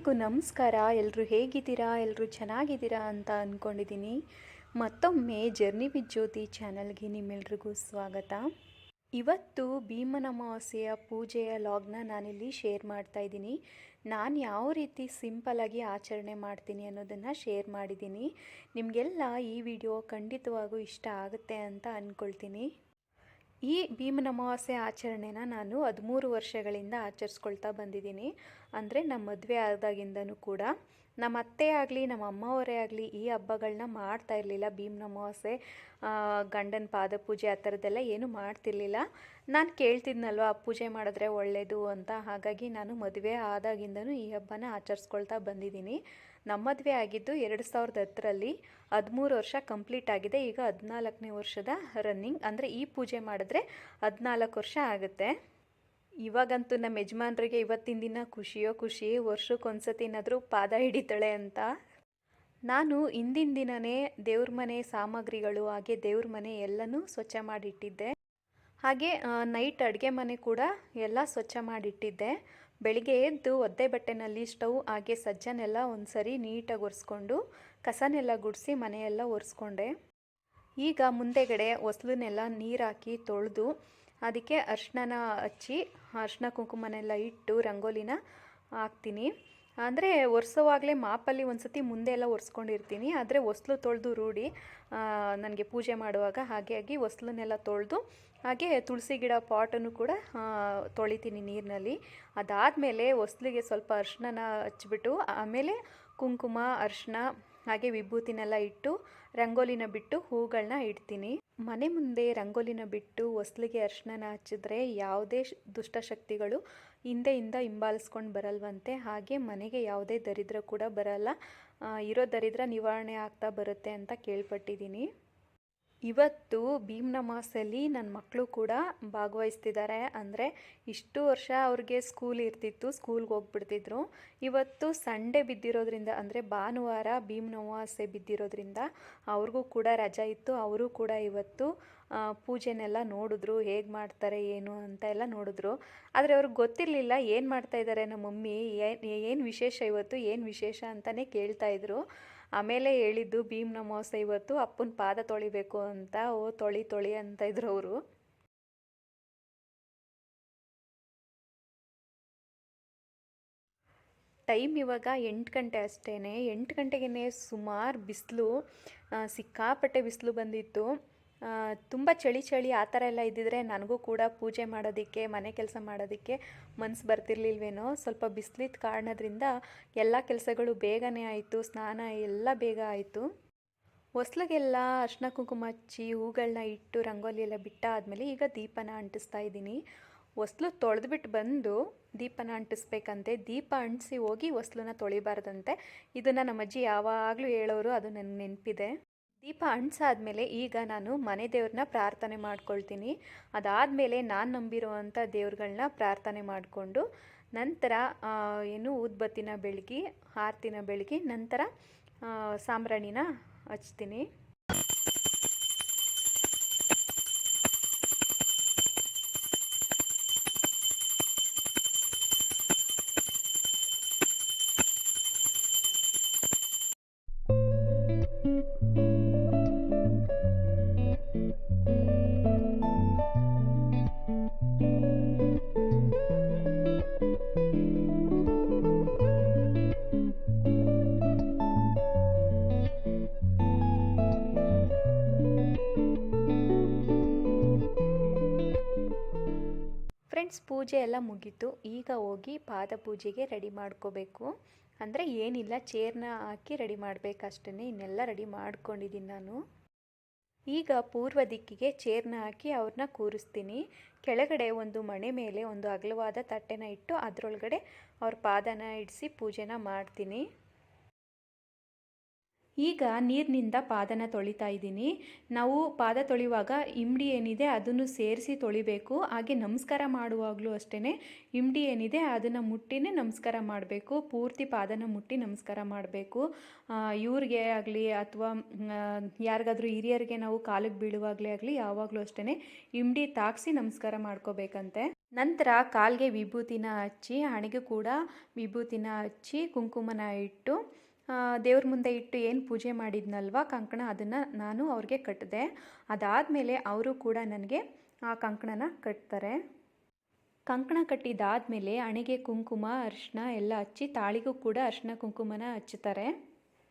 ಎಲ್ಲರಿಗೂ ನಮಸ್ಕಾರ. ಎಲ್ಲರೂ ಹೇಗಿದ್ದೀರಾ? ಎಲ್ಲರೂ ಚೆನ್ನಾಗಿದ್ದೀರಾ ಅಂತ ಅಂದ್ಕೊಂಡಿದ್ದೀನಿ. ಮತ್ತೊಮ್ಮೆ ಜರ್ನಿ ವಿತ್ ಜ್ಯೋತಿ ಚಾನಲ್ಗೆ ನಿಮ್ಮೆಲ್ರಿಗೂ ಸ್ವಾಗತ. ಇವತ್ತು ಭೀಮನ ಅಮಾವಾಸ್ಯೆಯ ಪೂಜೆಯ ಲಾಗ್ನ ನಾನಿಲ್ಲಿ ಶೇರ್ ಮಾಡ್ತಾ ಇದ್ದೀನಿ. ನಾನು ಯಾವ ರೀತಿ ಸಿಂಪಲಾಗಿ ಆಚರಣೆ ಮಾಡ್ತೀನಿ ಅನ್ನೋದನ್ನು ಶೇರ್ ಮಾಡಿದ್ದೀನಿ. ನಿಮಗೆಲ್ಲ ಈ ವಿಡಿಯೋ ಖಂಡಿತವಾಗೂ ಇಷ್ಟ ಆಗುತ್ತೆ ಅಂತ ಅಂದ್ಕೊಳ್ತೀನಿ. ಈ ಭೀಮನ ಅಮಾವಾಸ್ಯೆ ಆಚರಣೆನ ನಾನು 13 ವರ್ಷಗಳಿಂದ ಆಚರಿಸ್ಕೊಳ್ತಾ ಬಂದಿದ್ದೀನಿ. ಅಂದರೆ ನಮ್ಮ ಮದುವೆ ಆದಾಗಿಂದನೂ ಕೂಡ ನಮ್ಮ ಅತ್ತೆ ಆಗಲಿ ನಮ್ಮ ಅಮ್ಮವರೇ ಆಗಲಿ ಈ ಹಬ್ಬಗಳನ್ನ ಮಾಡ್ತಾ ಇರಲಿಲ್ಲ. ಭೀಮನ ಅಮಾವಾಸ್ಯೆ, ಗಂಡನ ಪಾದ ಪೂಜೆ ಆ ಥರದ್ದೆಲ್ಲ ಏನೂ ಮಾಡ್ತಿರ್ಲಿಲ್ಲ. ನಾನು ಕೇಳ್ತಿದ್ನಲ್ವ ಪೂಜೆ ಮಾಡಿದ್ರೆ ಒಳ್ಳೆಯದು ಅಂತ. ಹಾಗಾಗಿ ನಾನು ಮದುವೆ ಆದಾಗಿಂದನೂ ಈ ಹಬ್ಬನ ಆಚರಿಸ್ಕೊಳ್ತಾ ಬಂದಿದ್ದೀನಿ. ನಮ್ಮ ಮದುವೆ ಆಗಿದ್ದು 2010ರಲ್ಲಿ 13 ವರ್ಷ ಕಂಪ್ಲೀಟ್ ಆಗಿದೆ. ಈಗ 14ನೇ ವರ್ಷದ ರನ್ನಿಂಗ್. ಅಂದರೆ ಈ ಪೂಜೆ ಮಾಡಿದ್ರೆ 14 ವರ್ಷ ಆಗುತ್ತೆ. ಇವಾಗಂತೂ ನಮ್ಮ ಯಜಮಾನ್ರಿಗೆ ಇವತ್ತಿನ ದಿನ ಖುಷಿಯೋ ಖುಷಿ, ವರ್ಷಕ್ಕೊಂದ್ಸತಿನಾದರೂ ಪಾದ ಹಿಡಿತಾಳೆ ಅಂತ. ನಾನು ಹಿಂದಿನ ದಿನವೇ ದೇವ್ರ ಮನೆ ಸಾಮಗ್ರಿಗಳು ಹಾಗೆ ದೇವ್ರ ಮನೆ ಎಲ್ಲನೂ ಸ್ವಚ್ಛ ಮಾಡಿಟ್ಟಿದ್ದೆ. ಹಾಗೆ ನೈಟ್ ಅಡುಗೆ ಮನೆ ಕೂಡ ಎಲ್ಲ ಸ್ವಚ್ಛ ಮಾಡಿಟ್ಟಿದ್ದೆ. ಬೆಳಿಗ್ಗೆ ಎದ್ದು ಒದ್ದೆ ಬಟ್ಟೆನಲ್ಲಿ ಸ್ಟವ್ ಹಾಗೆ ಸಜ್ಜನೆಲ್ಲ ಒಂದು ಸರಿ ನೀಟಾಗಿ ಒರೆಸ್ಕೊಂಡು ಕಸನೆಲ್ಲ ಗುಡಿಸಿ ಮನೆಯೆಲ್ಲ ಒರೆಸ್ಕೊಂಡೆ. ಈಗ ಮುಂದೆಗಡೆ ಹೊಸ್ಲನ್ನೆಲ್ಲ ನೀರು ಹಾಕಿ ತೊಳೆದು ಅದಕ್ಕೆ ಅರ್ಶಿನ ಹಚ್ಚಿ ಅರ್ಶಿನ ಕುಂಕುಮನೆಲ್ಲ ಇಟ್ಟು ರಂಗೋಲಿನ ಹಾಕ್ತೀನಿ. ಅಂದರೆ ಒರೆಸೋವಾಗಲೇ ಮಾಪಲ್ಲಿ ಒಂದು ಸತಿ ಮುಂದೆ ಎಲ್ಲ ಒರೆಸ್ಕೊಂಡಿರ್ತೀನಿ. ಆದರೆ ಹೊಸ್ಲು ತೊಳೆದು ರೂಢಿ ನನಗೆ ಪೂಜೆ ಮಾಡುವಾಗ. ಹಾಗಾಗಿ ಹೊಸ್ಲನ್ನೆಲ್ಲ ತೊಳೆದು ಹಾಗೆ ತುಳಸಿ ಗಿಡ ಪಾಟನ್ನು ಕೂಡ ತೊಳಿತೀನಿ ನೀರಿನಲ್ಲಿ. ಅದಾದಮೇಲೆ ಹೊಸ್ಲಿಗೆ ಸ್ವಲ್ಪ ಅರ್ಶಿನ ಹಚ್ಬಿಟ್ಟು ಆಮೇಲೆ ಕುಂಕುಮ ಅರ್ಶಿನ ಹಾಗೆ ವಿಭೂತಿನೆಲ್ಲ ಇಟ್ಟು ರಂಗೋಲಿನ ಬಿಟ್ಟು ಹೂಗಳನ್ನ ಇಡ್ತೀನಿ. ಮನೆ ಮುಂದೆ ರಂಗೋಲಿನ ಬಿಟ್ಟು ಹೊಸ್ಲಿಗೆ ಅರ್ಶಿನ ಹಚ್ಚಿದ್ರೆ ಯಾವುದೇ ದುಷ್ಟಶಕ್ತಿಗಳು ಹಿಂದೆಯಿಂದ ಹಿಂಬಾಲಿಸ್ಕೊಂಡು ಬರಲ್ವಂತೆ. ಹಾಗೆ ಮನೆಗೆ ಯಾವುದೇ ದರಿದ್ರ ಕೂಡ ಬರಲ್ಲ, ಇರೋ ದರಿದ್ರ ನಿವಾರಣೆ ಆಗ್ತಾ ಬರುತ್ತೆ ಅಂತ ಕೇಳ್ಪಟ್ಟಿದ್ದೀನಿ. ಇವತ್ತು ಭೀಮನ ಅಮಾವಾಸ್ಯೆಯಲ್ಲಿ ನನ್ನ ಮಕ್ಕಳು ಕೂಡ ಭಾಗವಹಿಸ್ತಿದ್ದಾರೆ. ಅಂದರೆ ಇಷ್ಟು ವರ್ಷ ಅವ್ರಿಗೆ ಸ್ಕೂಲ್ ಇರ್ತಿತ್ತು, ಸ್ಕೂಲ್ಗೆ ಹೋಗ್ಬಿಡ್ತಿದ್ರು. ಇವತ್ತು ಸಂಡೇ ಬಿದ್ದಿರೋದ್ರಿಂದ ಅಂದರೆ ಭಾನುವಾರ ಭೀಮನ ಅಮಾವಾಸ್ಯೆ ಬಿದ್ದಿರೋದ್ರಿಂದ ಅವ್ರಿಗೂ ಕೂಡ ರಜಾ ಇತ್ತು. ಅವರು ಕೂಡ ಇವತ್ತು ಪೂಜೆನೆಲ್ಲ ನೋಡಿದ್ರು, ಹೇಗೆ ಮಾಡ್ತಾರೆ ಏನು ಅಂತ ಎಲ್ಲ ನೋಡಿದ್ರು. ಆದರೆ ಅವ್ರಿಗೆ ಗೊತ್ತಿರಲಿಲ್ಲ ಏನು ಮಾಡ್ತಾಯಿದ್ದಾರೆ ನಮ್ಮ ಮಮ್ಮಿ, ಏನು ವಿಶೇಷ ಇವತ್ತು, ಏನು ವಿಶೇಷ ಅಂತಲೇ ಕೇಳ್ತಾಯಿದ್ರು. ಆಮೇಲೆ ಹೇಳಿದ್ದು ಭೀಮನ ಅಮಾವಾಸ್ಯೆ ಇವತ್ತು ಅಪ್ಪನ ಪಾದ ತೊಳಿಬೇಕು ಅಂತ. ತೊಳಿ ಅಂತ ಇದ್ರು ಅವರು. ಟೈಮ್ ಇವಾಗ 8 ಗಂಟೆ ಅಷ್ಟೇ. 8 ಗಂಟೆಗೇ ಸುಮಾರು ಬಿಸಿಲು, ಸಿಕ್ಕಾಪಟ್ಟೆ ಬಿಸಿಲು ಬಂದಿತ್ತು. ತುಂಬ ಚಳಿ ಆ ಥರ ಎಲ್ಲ ಇದ್ದಿದ್ರೆ ನನಗೂ ಕೂಡ ಪೂಜೆ ಮಾಡೋದಕ್ಕೆ ಮನೆ ಕೆಲಸ ಮಾಡೋದಕ್ಕೆ ಮನಸ್ಸು ಬರ್ತಿರ್ಲಿಲ್ವೇನೋ. ಸ್ವಲ್ಪ ಬಿಸಿಲಿದ್ದ ಕಾರಣದಿಂದ ಎಲ್ಲ ಕೆಲಸಗಳು ಬೇಗನೆ ಆಯಿತು, ಸ್ನಾನ ಎಲ್ಲ ಬೇಗ ಆಯಿತು. ಹೊಸ್ಲಿಗೆಲ್ಲ ಅರ್ಶಿನ ಕುಂಕುಮ ಹಚ್ಚಿ ಹೂಗಳನ್ನ ಇಟ್ಟು ರಂಗೋಲಿ ಎಲ್ಲ ಬಿಟ್ಟಾದಮೇಲೆ ಈಗ ದೀಪನ ಅಂಟಿಸ್ತಾ ಇದ್ದೀನಿ. ಹೊಸ್ಲು ತೊಳೆದ್ಬಿಟ್ಟು ಬಂದು ದೀಪನ ಅಂಟಿಸ್ಬೇಕಂತೆ. ದೀಪ ಅಂಟಿಸಿ ಹೋಗಿ ಹೊಸ್ಲನ್ನ ತೊಳಿಬಾರ್ದಂತೆ. ಇದನ್ನು ನಮ್ಮ ಅಜ್ಜಿ ಯಾವಾಗಲೂ ಹೇಳೋರು, ಅದು ನನ್ನ ನೆನಪಿದೆ. ದೀಪ ಅಂಟಿಸಾದ್ಮೇಲೆ ಈಗ ನಾನು ಮನೆ ದೇವ್ರನ್ನ ಪ್ರಾರ್ಥನೆ ಮಾಡ್ಕೊಳ್ತೀನಿ. ಅದಾದಮೇಲೆ ನಾನು ನಂಬಿರುವಂಥ ದೇವ್ರುಗಳನ್ನ ಪ್ರಾರ್ಥನೆ ಮಾಡಿಕೊಂಡು ನಂತರ ಊದ್ಬತ್ತಿನ ಬೆಳಗಿ ಆರತಿನ ಬೆಳಗಿ ನಂತರ ಸಾಂಬ್ರಾಣಿನ ಹಚ್ತೀನಿ. ಫ್ರೆಂಡ್ಸ್, ಪೂಜೆ ಎಲ್ಲ ಮುಗೀತು. ಈಗ ಹೋಗಿ ಪಾದ ಪೂಜೆಗೆ ರೆಡಿ ಮಾಡ್ಕೋಬೇಕು. ಅಂದರೆ ಏನಿಲ್ಲ, ಚೇರ್ನ ಹಾಕಿ ರೆಡಿ ಮಾಡಬೇಕಷ್ಟೇ. ಇನ್ನೆಲ್ಲ ರೆಡಿ ಮಾಡ್ಕೊಂಡಿದ್ದೀನಿ ನಾನು. ಈಗ ಪೂರ್ವ ದಿಕ್ಕಿಗೆ ಚೇರ್ನ ಹಾಕಿ ಅವ್ರನ್ನ ಕೂರಿಸ್ತೀನಿ. ಕೆಳಗಡೆ ಒಂದು ಮಣೆ ಮೇಲೆ ಒಂದು ಅಗಲವಾದ ತಟ್ಟೆನ ಇಟ್ಟು ಅದರೊಳಗಡೆ ಅವ್ರ ಪಾದನ ಇಡಿಸಿ ಪೂಜೆನ ಮಾಡ್ತೀನಿ. ಈಗ ನೀರಿನಿಂದ ಪಾದನ ತೊಳಿತಾ ಇದ್ದೀನಿ. ನಾವು ಪಾದ ತೊಳೆಯುವಾಗ ಇಮ್ಡಿ ಏನಿದೆ ಅದನ್ನು ಸೇರಿಸಿ ತೊಳಿಬೇಕು. ಹಾಗೆ ನಮಸ್ಕಾರ ಮಾಡುವಾಗಲೂ ಅಷ್ಟೇ ಇಮ್ಡಿ ಏನಿದೆ ಅದನ್ನು ಮುಟ್ಟಿನೇ ನಮಸ್ಕಾರ ಮಾಡಬೇಕು. ಪೂರ್ತಿ ಪಾದನ ಮುಟ್ಟಿ ನಮಸ್ಕಾರ ಮಾಡಬೇಕು. ಇವ್ರಿಗೆ ಆಗಲಿ ಅಥವಾ ಯಾರಿಗಾದ್ರೂ ಹಿರಿಯರಿಗೆ ನಾವು ಕಾಲಿಗೆ ಬೀಳುವಾಗಲೇ ಆಗಲಿ ಯಾವಾಗಲೂ ಅಷ್ಟೇ ಇಮ್ಡಿ ತಾಗಿಸಿ ನಮಸ್ಕಾರ ಮಾಡ್ಕೋಬೇಕಂತೆ. ನಂತರ ಕಾಲಿಗೆ ವಿಭೂತಿನ ಹಚ್ಚಿ, ಹಣೆಗೂ ಕೂಡ ವಿಭೂತಿನ ಹಚ್ಚಿ ಕುಂಕುಮನ ಇಟ್ಟು ದೇವ್ರ ಮುಂದೆ ಇಟ್ಟು ಏನು ಪೂಜೆ ಮಾಡಿದ್ನಲ್ವ ಕಂಕಣ, ಅದನ್ನು ನಾನು ಅವ್ರಿಗೆ ಕಟ್ಟಿದೆ. ಅದಾದಮೇಲೆ ಅವರು ಕೂಡ ನನಗೆ ಆ ಕಂಕಣನ ಕಟ್ತಾರೆ. ಕಂಕಣ ಕಟ್ಟಿದಾದಮೇಲೆ ಹಣೆಗೆ ಕುಂಕುಮ ಅರಿಶಿನ ಎಲ್ಲ ಹಚ್ಚಿ ತಾಳಿಗೂ ಕೂಡ ಅರಿಶಿನ ಕುಂಕುಮನ ಹಚ್ಚುತ್ತಾರೆ.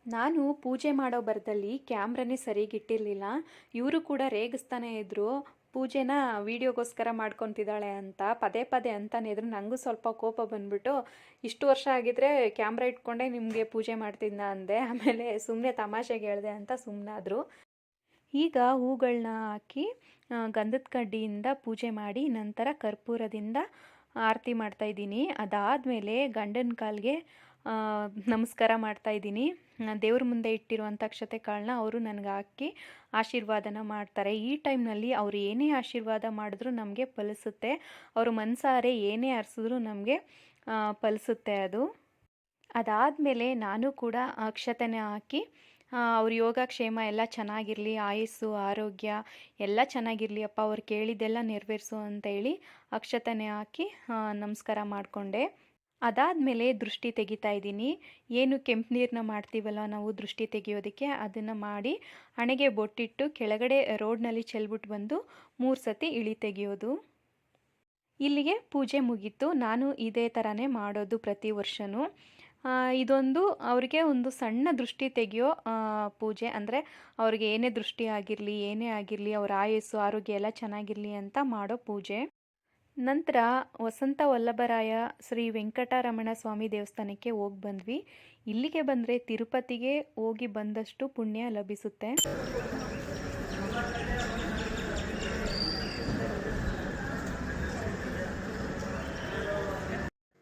ನಾನು ಪೂಜೆ ಮಾಡೋ ಬರದಲ್ಲಿ ಕ್ಯಾಮ್ರನೇ ಸರಿಗಿಟ್ಟಿರಲಿಲ್ಲ. ಇವರು ಕೂಡ ರೇಗಿಸ್ತಾನೆ ಇದ್ದರು, ಪೂಜೆನ ವೀಡಿಯೋಗೋಸ್ಕರ ಮಾಡ್ಕೊತಿದ್ದಾಳೆ ಅಂತ ಪದೇ ಪದೇ ಅಂತಾನೆ ಇದ್ರು. ನನಗೂ ಸ್ವಲ್ಪ ಕೋಪ ಬಂದ್ಬಿಟ್ಟು, ಇಷ್ಟು ವರ್ಷ ಆಗಿದ್ರೆ ಕ್ಯಾಮ್ರಾ ಇಟ್ಕೊಂಡೇ ನಿಮಗೆ ಪೂಜೆ ಮಾಡ್ತಿದ್ನ ಅಂದೆ. ಆಮೇಲೆ ಸುಮ್ಮನೆ ತಮಾಷೆಗೆ ಹೇಳಿದೆ ಅಂತ ಸುಮ್ಮನಾದರು. ಈಗ ಹೂಗಳನ್ನ ಹಾಕಿ ಗಂಧದ ಕಡ್ಡಿಯಿಂದ ಪೂಜೆ ಮಾಡಿ ನಂತರ ಕರ್ಪೂರದಿಂದ ಆರತಿ ಮಾಡ್ತಾಯಿದ್ದೀನಿ. ಅದಾದಮೇಲೆ ಗಂಡನ ಕಾಲಿಗೆ ನಮಸ್ಕಾರ ಮಾಡ್ತಾಯಿದ್ದೀನಿ. ದೇವ್ರ ಮುಂದೆ ಇಟ್ಟಿರುವಂಥ ಅಕ್ಷತೆ ಕಾಳನ್ನ ಅವರು ನನಗೆ ಹಾಕಿ ಆಶೀರ್ವಾದನ ಮಾಡ್ತಾರೆ. ಈ ಟೈಮ್ನಲ್ಲಿ ಅವರು ಏನೇ ಆಶೀರ್ವಾದ ಮಾಡಿದ್ರೂ ನಮಗೆ ಫಲಿಸುತ್ತೆ. ಅವರು ಮನಸಾರೆ ಏನೇ ಹರಿಸಿದ್ರು ನಮಗೆ ಫಲಿಸುತ್ತೆ ಅದು. ಅದಾದಮೇಲೆ ನಾನು ಕೂಡ ಅಕ್ಷತೆನ ಹಾಕಿ ಅವ್ರ ಯೋಗಕ್ಷೇಮ ಎಲ್ಲ ಚೆನ್ನಾಗಿರಲಿ, ಆಯುಸ್ಸು ಆರೋಗ್ಯ ಎಲ್ಲ ಚೆನ್ನಾಗಿರಲಿ ಅಪ್ಪ, ಅವ್ರು ಕೇಳಿದ್ದೆಲ್ಲ ನೆರವೇರಿಸು ಅಂತೇಳಿ ಅಕ್ಷತೆನೇ ಹಾಕಿ ನಮಸ್ಕಾರ ಮಾಡಿಕೊಂಡೆ. ಅದಾದಮೇಲೆ ದೃಷ್ಟಿ ತೆಗಿತಾ ಇದ್ದೀನಿ. ಏನು ಕೆಂಪು ನೀರನ್ನ ಮಾಡ್ತೀವಲ್ಲ ನಾವು ದೃಷ್ಟಿ ತೆಗಿಯೋದಕ್ಕೆ, ಅದನ್ನು ಮಾಡಿ ಹಣೆಗೆ ಬೊಟ್ಟಿಟ್ಟು ಕೆಳಗಡೆ ರೋಡ್ನಲ್ಲಿ ಚೆಲ್ಬಿಟ್ಟು ಬಂದು 3 ಸತಿ ಇಳಿ ತೆಗೆಯೋದು. ಇಲ್ಲಿಗೆ ಪೂಜೆ ಮುಗೀತು. ನಾನು ಇದೇ ಥರನೇ ಮಾಡೋದು ಪ್ರತಿ ವರ್ಷವೂ. ಇದೊಂದು ಅವ್ರಿಗೆ ಒಂದು ಸಣ್ಣ ದೃಷ್ಟಿ ತೆಗೆಯೋ ಪೂಜೆ. ಅಂದರೆ ಅವ್ರಿಗೆ ಏನೇ ದೃಷ್ಟಿ ಆಗಿರಲಿ, ಏನೇ ಆಗಿರಲಿ, ಅವ್ರ ಆಯಸ್ಸು ಆರೋಗ್ಯ ಎಲ್ಲ ಚೆನ್ನಾಗಿರಲಿ ಅಂತ ಮಾಡೋ ಪೂಜೆ. ನಂತರ ವಸಂತ ವಲ್ಲಭರಾಯ ಶ್ರೀ ವೆಂಕಟರಮಣ ಸ್ವಾಮಿ ದೇವಸ್ಥಾನಕ್ಕೆ ಹೋಗಿ ಬಂದ್ವಿ. ಇಲ್ಲಿಗೆ ಬಂದರೆ ತಿರುಪತಿಗೆ ಹೋಗಿ ಬಂದಷ್ಟು ಪುಣ್ಯ ಲಭಿಸುತ್ತೆ.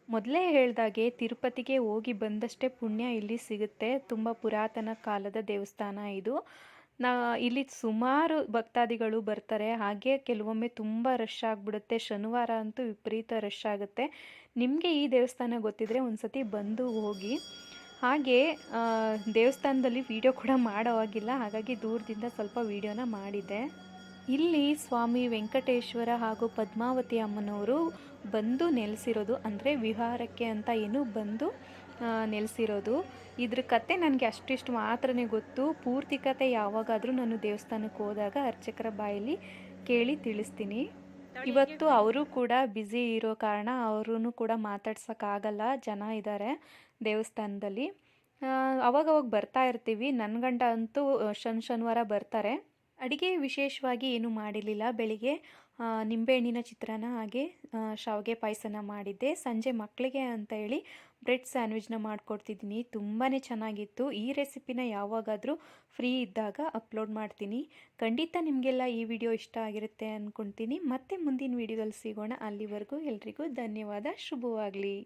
ಮೊದಲೇ ಹೇಳ್ದಾಗೆ ತಿರುಪತಿಗೆ ಹೋಗಿ ಬಂದಷ್ಟೇ ಪುಣ್ಯ ಇಲ್ಲಿ ಸಿಗುತ್ತೆ. ತುಂಬ ಪುರಾತನ ಕಾಲದ ದೇವಸ್ಥಾನ ಇದು. ಇಲ್ಲಿ ಸುಮಾರು ಭಕ್ತಾದಿಗಳು ಬರ್ತಾರೆ. ಹಾಗೆ ಕೆಲವೊಮ್ಮೆ ತುಂಬ ರಶ್ ಆಗಿಬಿಡುತ್ತೆ. ಶನಿವಾರ ಅಂತೂ ವಿಪರೀತ ರಶ್ ಆಗುತ್ತೆ. ನಿಮಗೆ ಈ ದೇವಸ್ಥಾನ ಗೊತ್ತಿದ್ದರೆ ಒಂದು ಸತಿ ಬಂದು ಹೋಗಿ. ಹಾಗೆ ದೇವಸ್ಥಾನದಲ್ಲಿ ವಿಡಿಯೋ ಕೂಡ ಮಾಡೋವಾಗಿಲ್ಲ, ಹಾಗಾಗಿ ದೂರದಿಂದ ಸ್ವಲ್ಪ ವಿಡಿಯೋನ ಮಾಡಿದ್ದೆ. ಇಲ್ಲಿ ಸ್ವಾಮಿ ವೆಂಕಟೇಶ್ವರ ಹಾಗೂ ಪದ್ಮಾವತಿ ಅಮ್ಮನವರು ಬಂದು ನೆಲೆಸಿರೋದು, ಅಂದರೆ ವಿಹಾರಕ್ಕೆ ಅಂತ ಏನು ಬಂದು ನೆಲೆಸಿರೋದು. ಇದ್ರ ಕತೆ ನನಗೆ ಅಷ್ಟಿಷ್ಟು ಮಾತ್ರನೇ ಗೊತ್ತು. ಪೂರ್ತಿ ಕತೆ ಯಾವಾಗಾದರೂ ನಾನು ದೇವಸ್ಥಾನಕ್ಕೆ ಹೋದಾಗ ಅರ್ಚಕರ ಬಾಯಲ್ಲಿ ಕೇಳಿ ತಿಳಿಸ್ತೀನಿ. ಇವತ್ತು ಅವರು ಕೂಡ ಬ್ಯುಸಿ ಇರೋ ಕಾರಣ ಅವರೂ ಕೂಡ ಮಾತಾಡ್ಸೋಕ್ಕಾಗಲ್ಲ, ಜನ ಇದ್ದಾರೆ ದೇವಸ್ಥಾನದಲ್ಲಿ. ಅವಾಗವಾಗ ಬರ್ತಾ ಇರ್ತೀವಿ. ನನ್ನ ಗಂಡ ಅಂತೂ ಶನಿವಾರ ಬರ್ತಾರೆ. ಅಡುಗೆ ವಿಶೇಷವಾಗಿ ಏನೂ ಮಾಡಿರಲಿಲ್ಲ. ಬೆಳಿಗ್ಗೆ ನಿಂಬೆಹಣ್ಣಿನ ಚಿತ್ರಾನ್ನ ಹಾಗೆ ಶಾವಿಗೆ ಪಾಯಸನ ಮಾಡಿದ್ದೆ. ಸಂಜೆ ಮಕ್ಕಳಿಗೆ ಅಂತ ಹೇಳಿ ಬ್ರೆಡ್ ಸ್ಯಾಂಡ್ವಿಚ್ನ ಮಾಡಿಕೊಡ್ತಿದ್ದೀನಿ. ತುಂಬಾ ಚೆನ್ನಾಗಿತ್ತು. ಈ ರೆಸಿಪಿನ ಯಾವಾಗಾದರೂ ಫ್ರೀ ಇದ್ದಾಗ ಅಪ್ಲೋಡ್ ಮಾಡ್ತೀನಿ. ಖಂಡಿತ ನಿಮಗೆಲ್ಲ ಈ ವಿಡಿಯೋ ಇಷ್ಟ ಆಗಿರುತ್ತೆ ಅಂದ್ಕೊಳ್ತೀನಿ. ಮತ್ತೆ ಮುಂದಿನ ವಿಡಿಯೋದಲ್ಲಿ ಸಿಗೋಣ. ಅಲ್ಲಿವರೆಗೂ ಎಲ್ರಿಗೂ ಧನ್ಯವಾದ. ಶುಭವಾಗಲಿ.